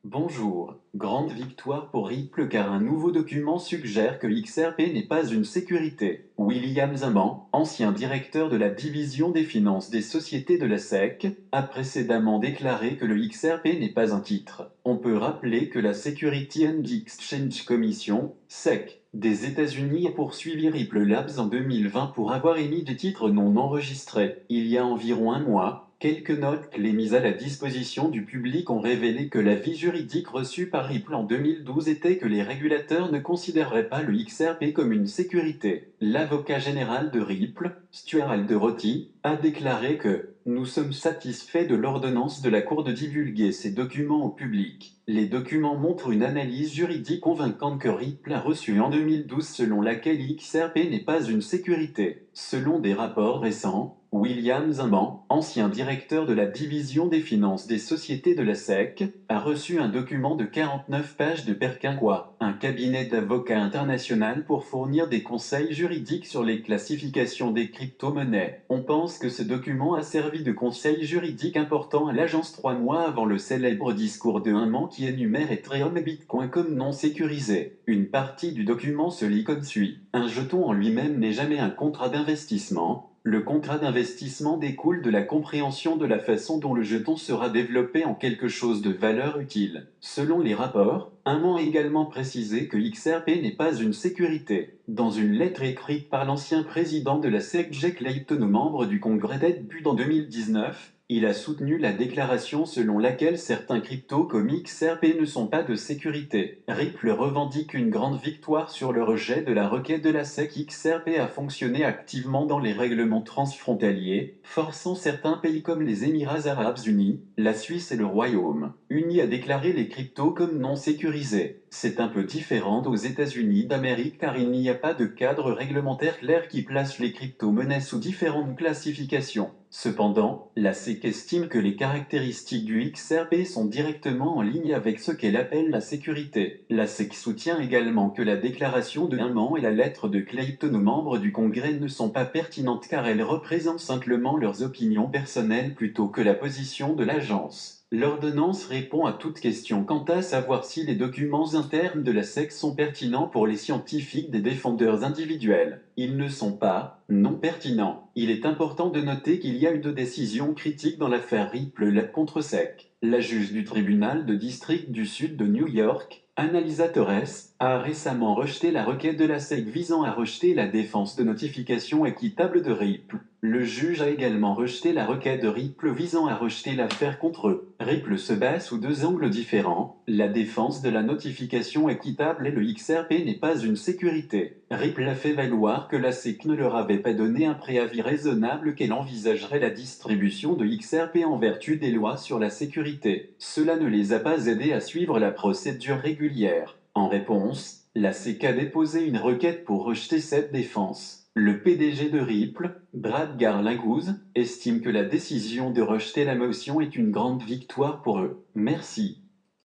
Bonjour, grande victoire pour Ripple car un nouveau document suggère que XRP n'est pas une sécurité. William Zaman, ancien directeur de la division des finances des sociétés de la SEC, a précédemment déclaré que le XRP n'est pas un titre. On peut rappeler que la Security and Exchange Commission, SEC, des États-Unis a poursuivi Ripple Labs en 2020 pour avoir émis des titres non enregistrés. Il y a environ un mois, quelques notes clés mises à la disposition du public ont révélé que l'avis juridique reçu par Ripple en 2012 était que les régulateurs ne considéreraient pas le XRP comme une sécurité. L'avocat général de Ripple, Stuart Alderoty, a déclaré que nous sommes satisfaits de l'ordonnance de la Cour de divulguer ces documents au public. Les documents montrent une analyse juridique convaincante que Ripple a reçue en 2012 selon laquelle XRP n'est pas une sécurité. Selon des rapports récents, William Zaman, ancien directeur de la division des finances des sociétés de la SEC, a reçu un document de 49 pages de Perkinquois, un cabinet d'avocats international pour fournir des conseils juridiques sur les classifications des crypto-monnaies. On pense que ce document a servi de conseil juridique important à l'agence 3 mois avant le célèbre discours de Zaman qui énumère Ethereum et Bitcoin comme non sécurisés. Une partie du document se lit comme suit. Un jeton en lui-même n'est jamais un contrat d'investissement. Le contrat d'investissement découle de la compréhension de la façon dont le jeton sera développé en quelque chose de valeur utile. Selon les rapports, Inman a également précisé que XRP n'est pas une sécurité. Dans une lettre écrite par l'ancien président de la SEC Jake Layton aux membres du Congrès d'Ed en 2019, il a soutenu la déclaration selon laquelle certains cryptos comme XRP ne sont pas de sécurité. Ripple revendique une grande victoire sur le rejet de la requête de la SEC. XRP a fonctionné activement dans les règlements transfrontaliers, forçant certains pays comme les Émirats arabes unis, la Suisse et le Royaume-Uni à déclarer les cryptos comme non sécurisés. C'est un peu différent aux États-Unis d'Amérique car il n'y a pas de cadre réglementaire clair qui place les crypto-monnaies sous différentes classifications. Cependant, la SEC estime que les caractéristiques du XRP sont directement en ligne avec ce qu'elle appelle la sécurité. La SEC soutient également que la déclaration de Inman et la lettre de Clayton aux membres du Congrès ne sont pas pertinentes car elles représentent simplement leurs opinions personnelles plutôt que la position de l'agence. L'ordonnance répond à toute question quant à savoir si les documents internes de la SEC sont pertinents pour les scientifiques des défendeurs individuels. Ils ne sont pas, non pertinents. Il est important de noter qu'il y a eu deux décisions critiques dans l'affaire Ripple Lab contre SEC. La juge du tribunal de district du sud de New York, Annalisa Torres, a récemment rejeté la requête de la SEC visant à rejeter la défense de notification équitable de Ripple. Le juge a également rejeté la requête de Ripple visant à rejeter l'affaire contre eux. Ripple se base sous deux angles différents. La défense de la notification équitable et le XRP n'est pas une sécurité. Ripple a fait valoir que la SEC ne leur avait pas donné un préavis raisonnable qu'elle envisagerait la distribution de XRP en vertu des lois sur la sécurité. Cela ne les a pas aidés à suivre la procédure régulière. En réponse, la SEC a déposé une requête pour rejeter cette défense. Le PDG de Ripple, Brad Garlinghouse, estime que la décision de rejeter la motion est une grande victoire pour eux. Merci.